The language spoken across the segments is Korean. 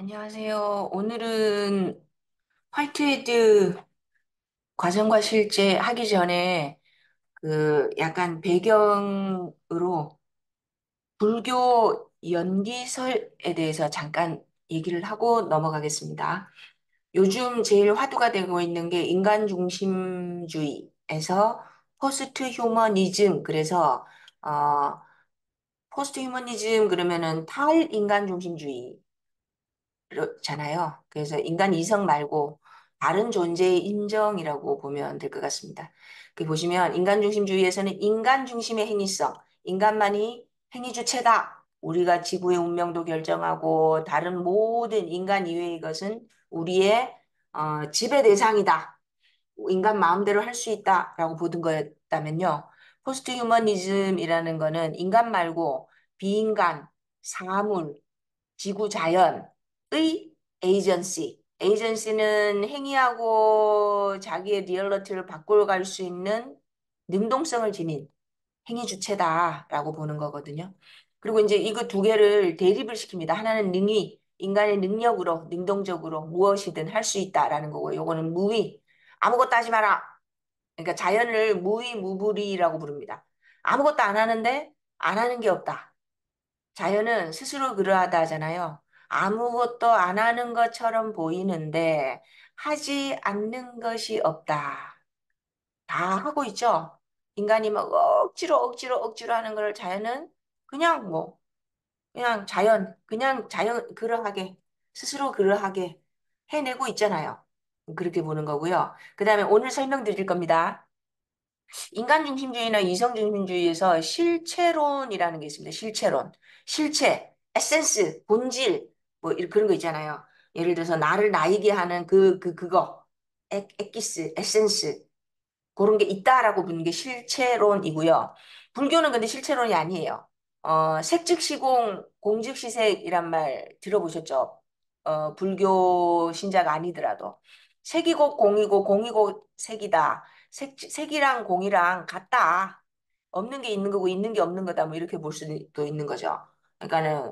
안녕하세요. 오늘은 화이트헤드 과정과 실제 하기 전에 그 약간 배경으로 불교 연기설에 대해서 잠깐 얘기를 하고 넘어가겠습니다. 요즘 제일 화두가 되고 있는 게 인간 중심주의에서 포스트 휴머니즘, 그래서 포스트 휴머니즘 그러면은 탈인간 중심주의 잖아요. 그래서 인간 이성 말고 다른 존재의 인정이라고 보면 될 것 같습니다. 그 보시면 인간 중심주의에서는 인간 중심의 행위성, 인간만이 행위 주체다. 우리가 지구의 운명도 결정하고 다른 모든 인간 이외의 것은 우리의 지배 대상이다. 인간 마음대로 할 수 있다라고 보던 거였다면요. 포스트 휴머니즘이라는 거는 인간 말고 비인간, 사물, 지구 자연의 에이전시. 에이전시는 행위하고 자기의 리얼리티를 바꿔갈 수 있는 능동성을 지닌 행위 주체다라고 보는 거거든요. 그리고 이제 이거 두 개를 대립을 시킵니다. 하나는 능위, 인간의 능력으로, 능동적으로 무엇이든 할 수 있다라는 거고, 요거는 무위, 아무것도 하지 마라. 그러니까 자연을 무위무불이라고 부릅니다. 아무것도 안 하는데 안 하는 게 없다. 자연은 스스로 그러하다 하잖아요. 아무것도 안 하는 것처럼 보이는데 하지 않는 것이 없다. 다 하고 있죠. 인간이 막 억지로 하는 걸 자연은 그냥 뭐 그냥 자연 그러하게 스스로 그러하게 해내고 있잖아요. 그렇게 보는 거고요. 그다음에 오늘 설명드릴 겁니다. 인간 중심주의나 이성 중심주의에서 실체론이라는 게 있습니다. 실체론. 실체, 에센스, 본질, 뭐 그런 거 있잖아요. 예를 들어서 나를 나이게 하는 그거. 엑기스, 에센스. 그런 게 있다라고 보는 게 실체론이고요. 불교는 근데 실체론이 아니에요. 색즉시공, 공즉시색이란 말 들어보셨죠? 불교 신자가 아니더라도. 색이고 공이고 공이고 색이다. 색이랑 공이랑 같다. 없는 게 있는 거고 있는 게 없는 거다. 뭐 이렇게 볼 수도 있는 거죠. 그러니까는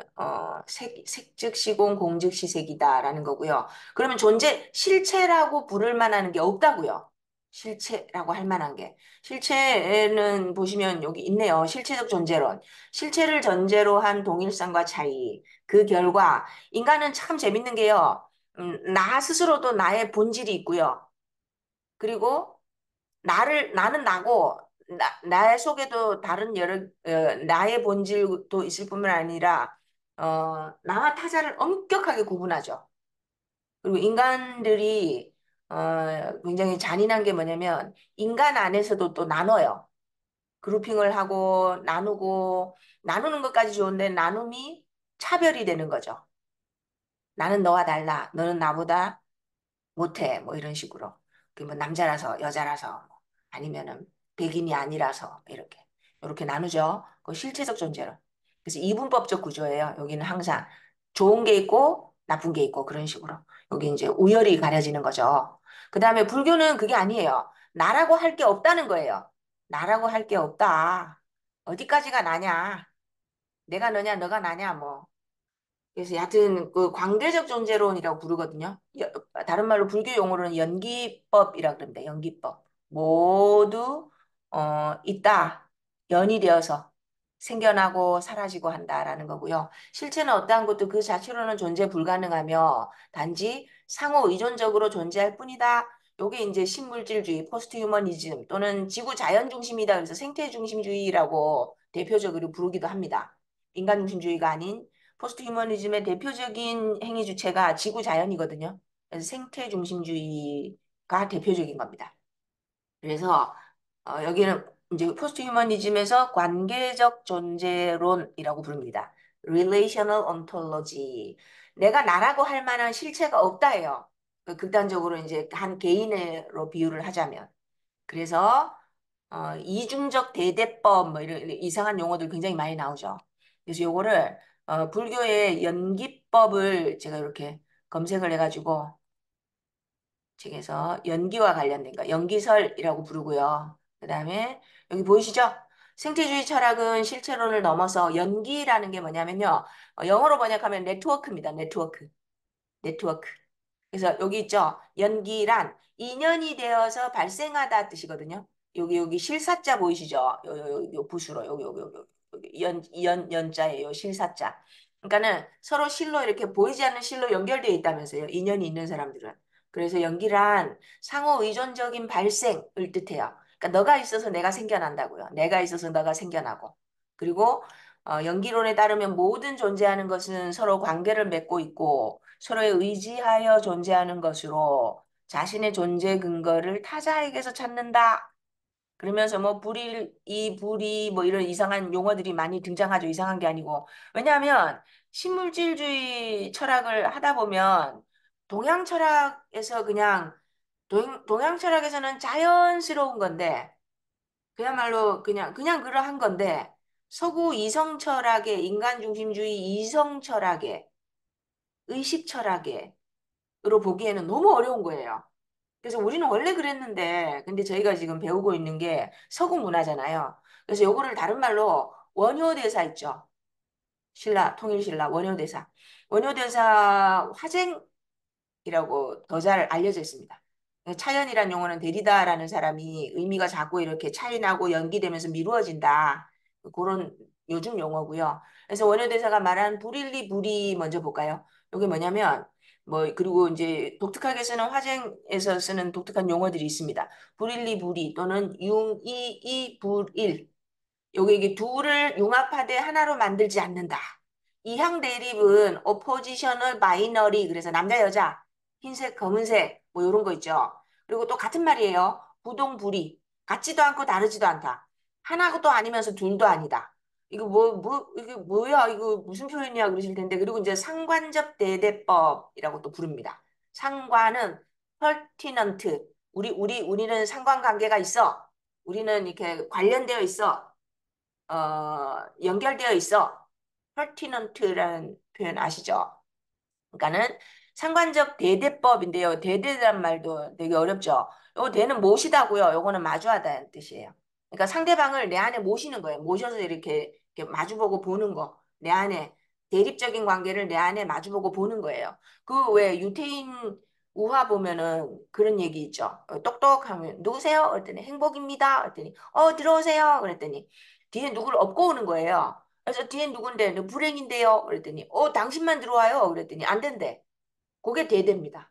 색즉시공 공즉시색이다라는 거고요. 그러면 실체라고 부를 만한 게 없다고요. 실체라고 할 만한 게. 실체는 보시면 여기 있네요. 실체적 존재론. 실체를 전제로 한 동일성과 차이. 그 결과 인간은 참 재밌는 게요. 나 스스로도 나의 본질이 있고요. 그리고 나는 나고 나의 속에도 다른 나의 본질도 있을 뿐만 아니라 나와 타자를 엄격하게 구분하죠. 그리고 인간들이 굉장히 잔인한 게 뭐냐면 인간 안에서도 또 나눠요. 그룹핑을 하고 나누고 나누는 것까지 좋은데 나눔이 차별이 되는 거죠. 나는 너와 달라. 너는 나보다 못해. 뭐 이런 식으로. 그뭐 남자라서 여자라서 아니면은 백인이 아니라서 이렇게 나누죠. 그 실체적 존재로. 그래서 이분법적 구조예요. 여기는 항상 좋은 게 있고 나쁜 게 있고 그런 식으로. 여기 이제 우열이 가려지는 거죠. 그다음에 불교는 그게 아니에요. 나라고 할 게 없다는 거예요. 나라고 할 게 없다. 어디까지가 나냐? 내가 너냐, 너가 나냐, 뭐. 그래서 여하튼 그 광대적 존재론이라고 부르거든요. 다른 말로 불교 용어로는 연기법이라고 그럽니다. 연기법. 모두 있다. 연이 되어서 생겨나고 사라지고 한다라는 거고요. 실체는 어떠한 것도 그 자체로는 존재 불가능하며 단지 상호 의존적으로 존재할 뿐이다. 요게 이제 신물질주의, 포스트 휴머니즘 또는 지구 자연 중심이다. 그래서 생태 중심주의라고 대표적으로 부르기도 합니다. 인간 중심주의가 아닌 포스트 휴머니즘의 대표적인 행위 주체가 지구 자연이거든요. 그래서 생태 중심주의가 대표적인 겁니다. 그래서 여기는 이제 포스트 휴머니즘에서 관계적 존재론이라고 부릅니다. Relational Ontology. 내가 나라고 할 만한 실체가 없다예요. 극단적으로 이제 한 개인으로 비유를 하자면. 그래서 이중적 대대법 뭐 이런 이상한 용어들 굉장히 많이 나오죠. 그래서 요거를 불교의 연기법을 제가 이렇게 검색을 해가지고 책에서 연기와 관련된 거 연기설이라고 부르고요. 그다음에 여기 보이시죠? 생태주의 철학은 실체론을 넘어서 연기라는 게 뭐냐면요. 영어로 번역하면 네트워크입니다. 네트워크. 네트워크. 그래서 여기 있죠. 연기란 인연이 되어서 발생하다 뜻이거든요. 여기 실사자 보이시죠? 요 붓으로 여기 연자예요. 실사자. 그러니까는 서로 실로 이렇게 보이지 않는 실로 연결되어 있다면서요. 인연이 있는 사람들은. 그래서 연기란 상호 의존적인 발생을 뜻해요. 그러니까 너가 있어서 내가 생겨난다고요. 내가 있어서 너가 생겨나고. 그리고 연기론에 따르면 모든 존재하는 것은 서로 관계를 맺고 있고 서로에 의지하여 존재하는 것으로 자신의 존재 근거를 타자에게서 찾는다. 그러면서 뭐 불일, 이 불이 뭐 이런 이상한 용어들이 많이 등장하죠. 이상한 게 아니고. 왜냐하면 신물질주의 철학을 하다 보면 동양 철학에서 그냥 동양 철학에서는 자연스러운 건데 그야말로 그냥 그러한 건데 서구 이성 철학의 인간 중심주의 이성 철학의 의식 철학의로 보기에는 너무 어려운 거예요. 그래서 우리는 원래 그랬는데 근데 저희가 지금 배우고 있는 게 서구 문화잖아요. 그래서 요거를 다른 말로 원효대사 있죠. 신라 통일신라 원효대사. 원효대사 화쟁 이라고 더 잘 알려져 있습니다. 차연이란 용어는 데리다라는 사람이 의미가 자꾸 이렇게 차이나고 연기되면서 미루어진다. 그런 요즘 용어고요. 그래서 원효대사가 말한 불일리 불이 먼저 볼까요? 이게 뭐냐면 뭐 그리고 이제 독특하게 쓰는 화쟁에서 쓰는 독특한 용어들이 있습니다. 불일리 불이 또는 융이이 불일 요게 이게 둘을 융합하되 하나로 만들지 않는다. 이항 대립은 oppositional binary 그래서 남자 여자 흰색 검은색 뭐 이런 거 있죠. 그리고 또 같은 말이에요. 부동불이 같지도 않고 다르지도 않다. 하나도 아니면서 둘도 아니다. 이거 이게 뭐야 이거 무슨 표현이야 그러실 텐데 그리고 이제 상관적 대대법이라고 또 부릅니다. 상관은 pertinent 우리는 상관관계가 있어. 우리는 이렇게 관련되어 있어. 연결되어 있어. pertinent라는 표현 아시죠? 그러니까는 상관적 대대법인데요. 대대란 말도 되게 어렵죠. 요거 대는 모시다고요. 요거는 마주하다는 뜻이에요. 그러니까 상대방을 내 안에 모시는 거예요. 모셔서 이렇게 마주보고 보는 거. 내 안에 대립적인 관계를 내 안에 마주보고 보는 거예요. 그 왜 유태인 우화 보면은 그런 얘기 있죠. 똑똑하면 누구세요? 그랬더니 행복입니다. 그랬더니 들어오세요. 그랬더니 뒤에 누구를 업고 오는 거예요. 그래서 뒤에 누군데 불행인데요. 그랬더니 당신만 들어와요. 그랬더니 안 된대. 그게 대대입니다.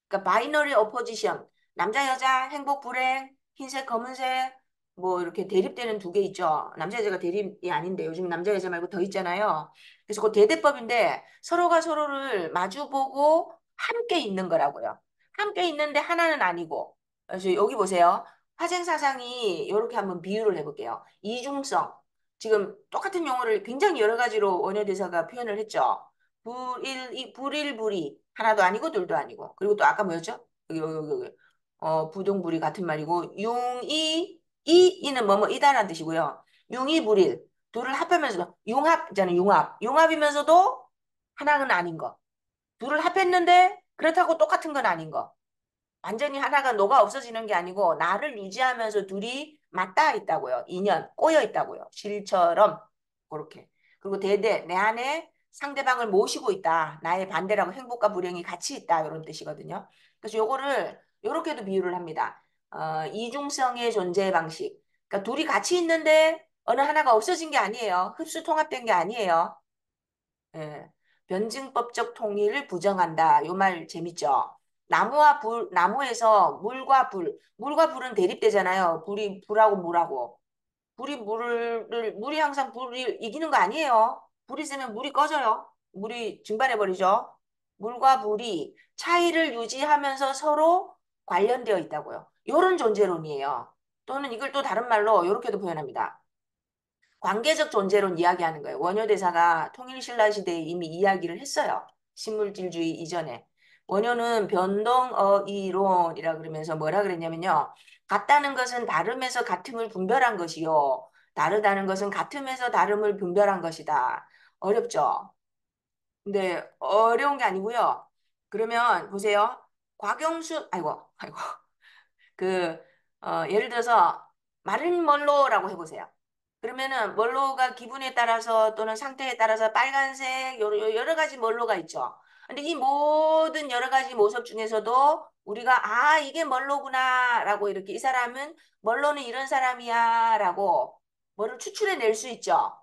그러니까 바이너리 어포지션 남자 여자 행복 불행 흰색 검은색 뭐 이렇게 대립되는 두 개 있죠. 남자 여자가 대립이 아닌데 요즘 남자 여자 말고 더 있잖아요. 그래서 그 대대법인데 서로가 서로를 마주보고 함께 있는 거라고요. 함께 있는데 하나는 아니고. 그래서 여기 보세요. 화생 사상이 이렇게 한번 비유를 해볼게요. 이중성. 지금 똑같은 용어를 굉장히 여러 가지로 원효 대사가 표현을 했죠. 불일불이 하나도 아니고 둘도 아니고 그리고 또 아까 뭐였죠? 여기 부동불이 같은 말이고 이는 뭐뭐 이다라는 뜻이고요. 융이불일 둘을 합하면서도 융합이잖아요. 융합이면서도 하나는 아닌 거. 둘을 합했는데 그렇다고 똑같은 건 아닌 거. 완전히 하나가 녹아 없어지는 게 아니고 나를 유지하면서 둘이 맞닿아 있다고요. 인연 꼬여 있다고요. 실처럼 그렇게. 그리고 대대 내 안에 상대방을 모시고 있다. 나의 반대라고 행복과 불행이 같이 있다. 이런 뜻이거든요. 그래서 요거를 요렇게도 비유를 합니다. 이중성의 존재 방식. 그러니까 둘이 같이 있는데 어느 하나가 없어진 게 아니에요. 흡수 통합된 게 아니에요. 예. 변증법적 통일을 부정한다. 요 말 재밌죠? 나무에서 물과 불은 대립되잖아요. 불하고 물하고. 물이 항상 불이 이기는 거 아니에요. 불이 세면 물이 꺼져요. 물이 증발해버리죠. 물과 불이 차이를 유지하면서 서로 관련되어 있다고요. 요런 존재론이에요. 또는 이걸 또 다른 말로 이렇게도 표현합니다. 관계적 존재론 이야기하는 거예요. 원효대사가 통일신라 시대에 이미 이야기를 했어요. 신물질주의 이전에. 원효는 변동어이론이라 그러면서 뭐라 그랬냐면요. 같다는 것은 다름에서 같음을 분별한 것이요. 다르다는 것은 같음에서 다름을 분별한 것이다. 어렵죠? 근데 어려운 게 아니고요. 그러면 보세요. 아이고. 그, 예를 들어서 마른 멀로라고 해보세요. 그러면은 멀로가 기분에 따라서 또는 상태에 따라서 빨간색 여러 가지 멀로가 있죠. 근데 이 모든 여러 가지 모습 중에서도 우리가 아, 이게 멀로구나라고 이렇게 이 사람은 멀로는 이런 사람이야라고 뭐를 추출해낼 수 있죠.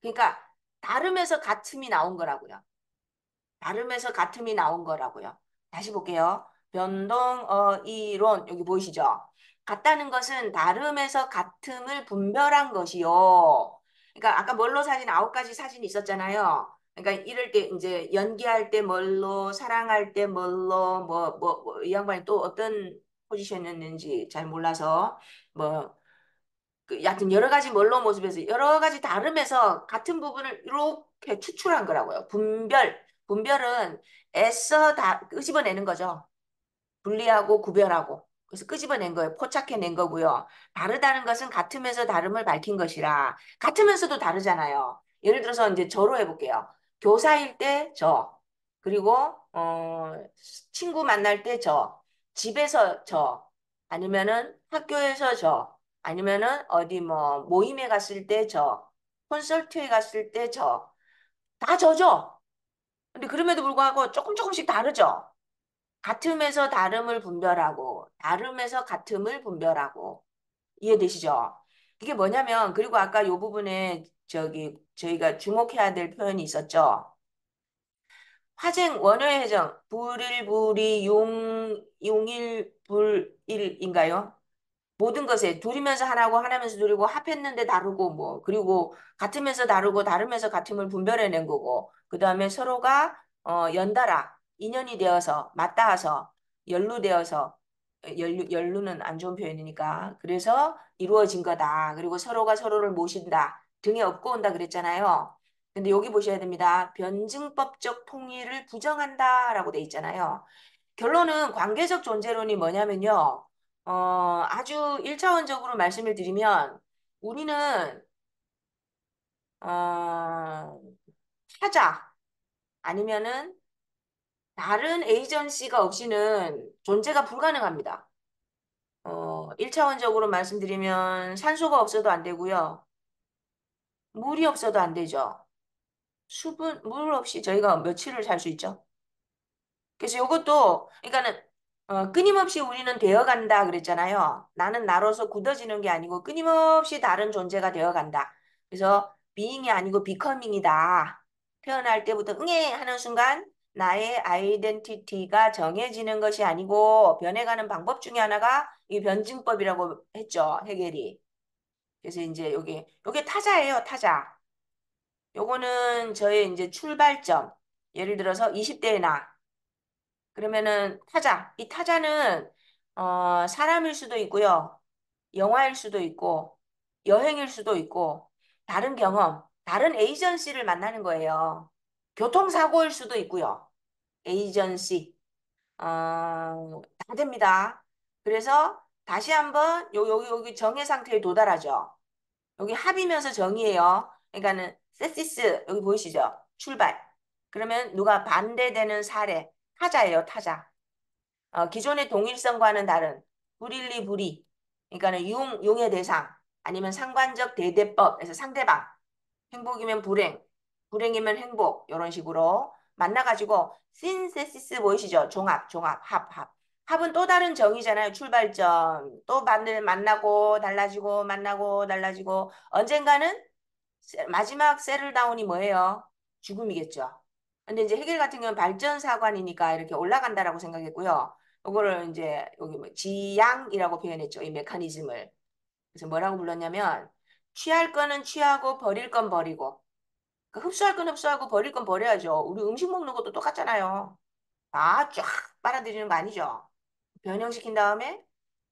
그러니까 다름에서 같음이 나온 거라고요. 다름에서 같음이 나온 거라고요. 다시 볼게요. 변동어, 이론 여기 보이시죠? 같다는 것은 다름에서 같음을 분별한 것이요. 그러니까 아까 뭘로 사진 9가지 사진이 있었잖아요. 그러니까 이럴 때 이제 연기할 때 뭘로, 사랑할 때 뭘로, 이 양반이 또 어떤 포지션이었는지 잘 몰라서 뭐 여하튼 여러 가지 뭘로 모습에서 여러 가지 다름에서 같은 부분을 이렇게 추출한 거라고요. 분별. 분별은 애써 다 끄집어내는 거죠. 분리하고 구별하고. 그래서 끄집어낸 거예요. 포착해낸 거고요. 다르다는 것은 같으면서 다름을 밝힌 것이라. 같으면서도 다르잖아요. 예를 들어서 이제 저로 해볼게요. 교사일 때 저. 그리고 친구 만날 때 저. 집에서 저. 아니면은 학교에서 저. 아니면은 어디 뭐 모임에 갔을 때 저. 콘서트에 갔을 때 저. 다 저죠. 근데 그럼에도 불구하고 조금 조금씩 다르죠. 같음에서 다름을 분별하고 다름에서 같음을 분별하고 이해되시죠? 이게 뭐냐면 그리고 아까 요 부분에 저기 저희가 주목해야 될 표현이 있었죠. 화쟁 원효의 해정 불일불이 용일불일인가요? 모든 것에 둘이면서 하나고 하나면서 둘이고 합했는데 다르고 뭐 그리고 같으면서 다르고 다르면서 같음을 분별해낸 거고 그 다음에 서로가 연달아 인연이 되어서 맞닿아서 연루되어서 연루는 안 좋은 표현이니까 그래서 이루어진 거다. 그리고 서로가 서로를 모신다. 등에 업고 온다 그랬잖아요. 근데 여기 보셔야 됩니다. 변증법적 통일을 부정한다라고 돼 있잖아요. 결론은 관계적 존재론이 뭐냐면요. 아주 1차원적으로 말씀을 드리면 우리는 어, 타자 아니면은 다른 에이전시가 없이는 존재가 불가능합니다. 1차원적으로 말씀드리면 산소가 없어도 안 되고요. 물이 없어도 안 되죠. 물 없이 저희가 며칠을 살 수 있죠? 그래서 이것도 그러니까는 끊임없이 우리는 되어간다 그랬잖아요. 나는 나로서 굳어지는 게 아니고 끊임없이 다른 존재가 되어간다. 그래서 being이 아니고 becoming이다. 태어날 때부터 응애 하는 순간 나의 아이덴티티가 정해지는 것이 아니고 변해가는 방법 중에 하나가 이 변증법이라고 했죠. 해겔이. 그래서 이제 요게 타자예요, 타자. 요거는 저의 이제 출발점. 예를 들어서 20대의 나. 그러면은 타자. 이 타자는 사람일 수도 있고요. 영화일 수도 있고 여행일 수도 있고 다른 경험, 다른 에이전시를 만나는 거예요. 교통사고일 수도 있고요. 에이전시. 다 됩니다. 그래서 다시 한번 여기 정의 상태에 도달하죠. 여기 합이면서 정의예요. 그러니까는 세시스 여기 보이시죠? 출발. 그러면 누가 반대되는 사례 타자예요, 타자. 기존의 동일성과는 다른 불일리 불이. 그러니까는 용의 대상 아니면 상관적 대대법에서 상대방 행복이면 불행, 불행이면 행복 이런 식으로 만나가지고 신세시스 보이시죠? 종합, 합. 합은 또 다른 정의잖아요. 출발점. 또 만나고 달라지고 만나고 달라지고 언젠가는 마지막 세틀다운이 뭐예요? 죽음이겠죠. 근데 이제 해결 같은 경우는 발전사관이니까 이렇게 올라간다라고 생각했고요. 이거를 이제 여기 뭐 지양이라고 표현했죠. 이 메커니즘을. 그래서 뭐라고 불렀냐면 취할 거는 취하고 버릴 건 버리고 그러니까 흡수할 건 흡수하고 버릴 건 버려야죠. 우리 음식 먹는 것도 똑같잖아요. 다 쫙 빨아들이는 거 아니죠. 변형시킨 다음에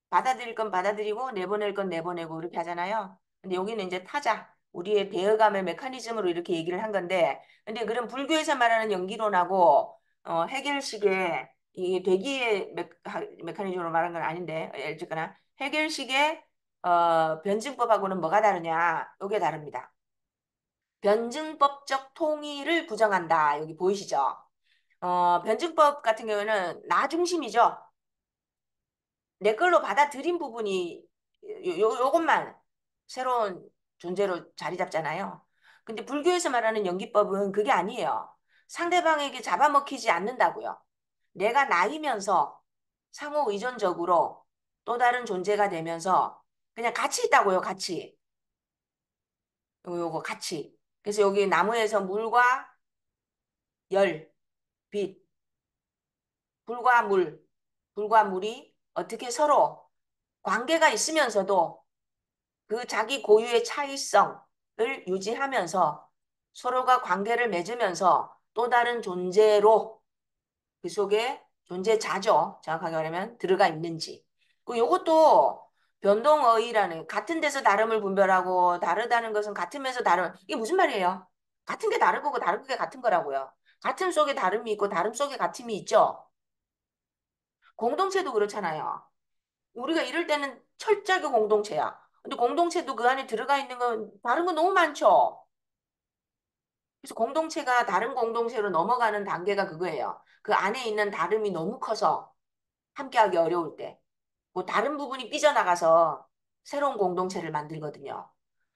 받아들일 건 받아들이고 내보낼 건 내보내고 이렇게 하잖아요. 근데 여기는 이제 타자, 우리의 대어감의 메커니즘으로 이렇게 얘기를 한 건데, 근데 그런 불교에서 말하는 연기론하고 해결식의 이 대기의 메커니즘으로 말한 건 아닌데, 어쨌거나 해결식의 변증법하고는 뭐가 다르냐? 이게 다릅니다. 변증법적 통일을 부정한다. 여기 보이시죠? 변증법 같은 경우는 나 중심이죠. 내 걸로 받아들인 부분이 요것만 새로운 존재로 자리 잡잖아요. 근데 불교에서 말하는 연기법은 그게 아니에요. 상대방에게 잡아먹히지 않는다고요. 내가 나이면서 상호 의존적으로 또 다른 존재가 되면서 그냥 같이 있다고요, 같이. 요거 같이. 그래서 여기 나무에서 물과 열, 빛, 불과 물, 불과 물이 어떻게 서로 관계가 있으면서도 그 자기 고유의 차이성을 유지하면서 서로가 관계를 맺으면서 또 다른 존재로 그 속에 존재자죠. 정확하게 말하면 들어가 있는지. 그 요것도 변동어의라는 같은 데서 다름을 분별하고 다르다는 것은 같으면서 다른 이게 무슨 말이에요? 같은 게 다른 거고 다른 게 같은 거라고요. 같음 속에 다름이 있고 다름 속에 같음이 있죠. 공동체도 그렇잖아요. 우리가 이럴 때는 철저하게 공동체야. 근데 공동체도 그 안에 들어가 있는 건 다른 건 너무 많죠. 그래서 공동체가 다른 공동체로 넘어가는 단계가 그거예요. 그 안에 있는 다름이 너무 커서 함께하기 어려울 때, 뭐 다른 부분이 삐져나가서 새로운 공동체를 만들거든요.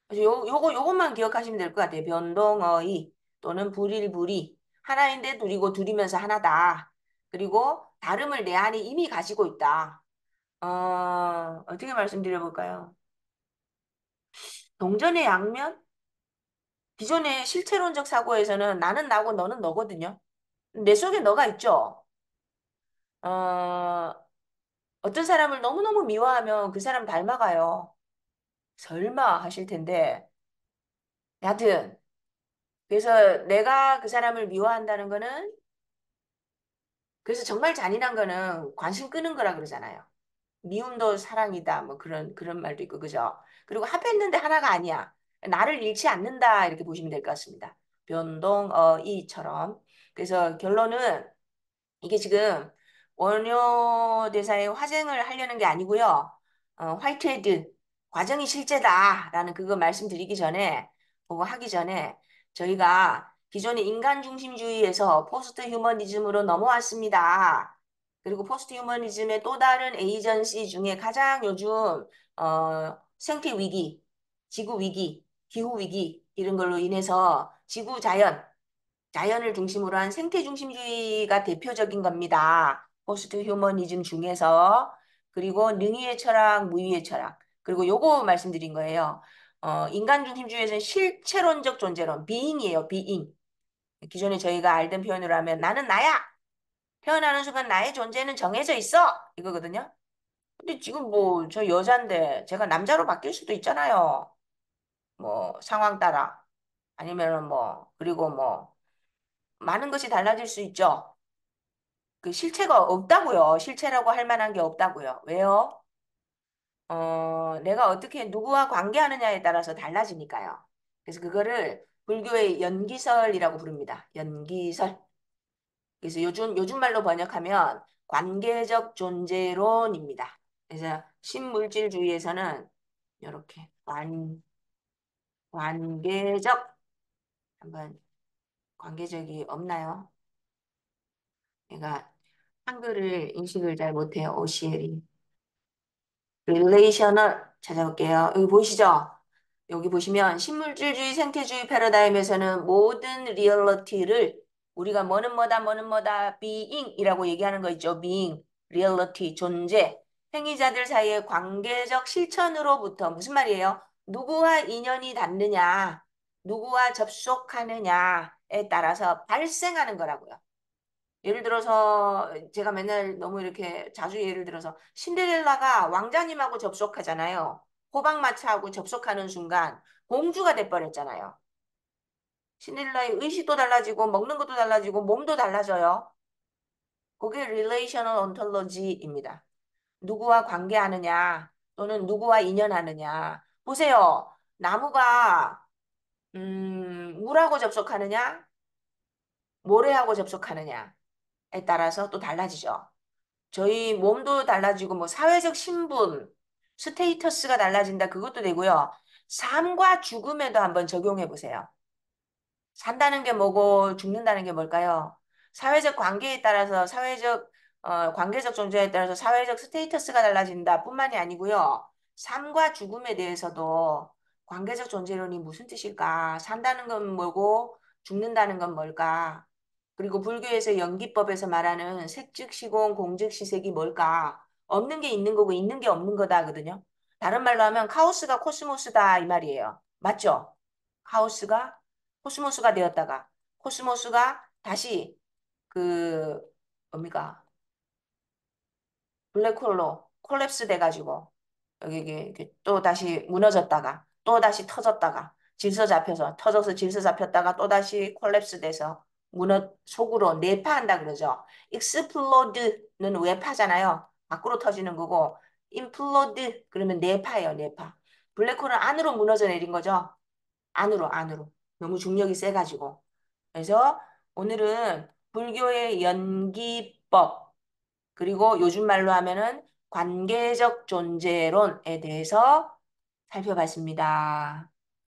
그래서 요것만 기억하시면 될 것 같아요. 변동어의 또는 불일불이 하나인데 둘이고 둘이면서 하나다. 그리고 다름을 내 안에 이미 가지고 있다. 어떻게 말씀드려볼까요? 동전의 양면? 기존의 실체론적 사고에서는 나는 나고 너는 너거든요. 내 속에 너가 있죠. 어, 어떤 사람을 너무너무 미워하면 그 사람 닮아가요. 설마 하실 텐데. 여하튼, 그래서 내가 그 사람을 미워한다는 거는, 그래서 정말 잔인한 거는 관심 끄는 거라 그러잖아요. 미움도 사랑이다. 뭐 그런 말도 있고, 그죠? 그리고 합했는데 하나가 아니야. 나를 잃지 않는다. 이렇게 보시면 될 것 같습니다. 변동어이처럼. 그래서 결론은 이게 지금 원효 대사의 화쟁을 하려는 게 아니고요. 화이트헤드 과정이 실제다라는 그거 말씀드리기 전에 그거 하기 전에 저희가 기존의 인간 중심주의에서 포스트 휴머니즘으로 넘어왔습니다. 그리고 포스트 휴머니즘의 또 다른 에이전시 중에 가장 요즘 생태 위기, 지구 위기, 기후 위기 이런 걸로 인해서 지구 자연을 중심으로 한 생태 중심주의가 대표적인 겁니다. 포스트 휴머니즘 중에서. 그리고 능의의 철학, 무의의 철학. 그리고 요거 말씀드린 거예요. 인간 중심주의에서는 실체론적 존재론, 비잉이에요, 비잉. 기존에 저희가 알던 표현으로 하면 나는 나야. 태어나는 순간 나의 존재는 정해져 있어. 이거거든요. 근데 지금 뭐 저 여잔데 제가 남자로 바뀔 수도 있잖아요. 뭐 상황 따라. 아니면은 뭐 그리고 뭐 많은 것이 달라질 수 있죠. 그 실체가 없다고요. 실체라고 할 만한 게 없다고요. 왜요? 내가 어떻게 누구와 관계하느냐에 따라서 달라지니까요. 그래서 그거를 불교의 연기설이라고 부릅니다. 연기설. 그래서 요즘 말로 번역하면 관계적 존재론입니다. 그래서 신물질주의에서는 이렇게 관계적 한번 관계적이 없나요? 제가 한글을 인식을 잘 못해요. OCL이. 릴레이셔널 찾아볼게요. 여기 보이시죠? 여기 보시면 신물질주의, 생태주의 패러다임에서는 모든 리얼리티를 우리가 뭐는 뭐다 being이라고 얘기하는 거 있죠. being, reality, 존재. 행위자들 사이의 관계적 실천으로부터 무슨 말이에요? 누구와 인연이 닿느냐, 누구와 접속하느냐에 따라서 발생하는 거라고요. 예를 들어서 제가 맨날 너무 이렇게 자주 예를 들어서 신데렐라가 왕자님하고 접속하잖아요. 호박마차하고 접속하는 순간 공주가 돼버렸잖아요. 신데렐라의 의식도 달라지고 먹는 것도 달라지고 몸도 달라져요. 그게 relational ontology입니다. 누구와 관계하느냐 또는 누구와 인연하느냐. 보세요. 나무가 물하고 접속하느냐 모래하고 접속하느냐에 따라서 또 달라지죠. 저희 몸도 달라지고 뭐 사회적 신분, 스테이터스가 달라진다 그것도 되고요. 삶과 죽음에도 한번 적용해 보세요. 산다는 게 뭐고 죽는다는 게 뭘까요? 사회적 관계에 따라서 관계적 존재에 따라서 사회적 스테이터스가 달라진다 뿐만이 아니고요. 삶과 죽음에 대해서도 관계적 존재론이 무슨 뜻일까? 산다는 건 뭐고 죽는다는 건 뭘까? 그리고 불교에서 연기법에서 말하는 색즉시공, 공즉시색이 뭘까? 없는 게 있는 거고 있는 게 없는 거다 하거든요. 다른 말로 하면 카오스가 코스모스다 이 말이에요. 맞죠? 카오스가 코스모스가 되었다가 코스모스가 다시 그 뭡니까? 블랙홀로 콜랩스 돼가지고 여기 이게 또 다시 무너졌다가 또 다시 터졌다가 질서 잡혀서 터져서 질서 잡혔다가 또 다시 콜랩스 돼서 속으로 내파한다 그러죠. 익스플로드는 외파잖아요. 밖으로 터지는 거고 인플로드 그러면 내파예요. 내파. 블랙홀은 안으로 무너져 내린 거죠. 안으로 너무 중력이 세가지고. 그래서 오늘은 불교의 연기법 그리고 요즘 말로 하면은 관계적 존재론에 대해서 살펴봤습니다.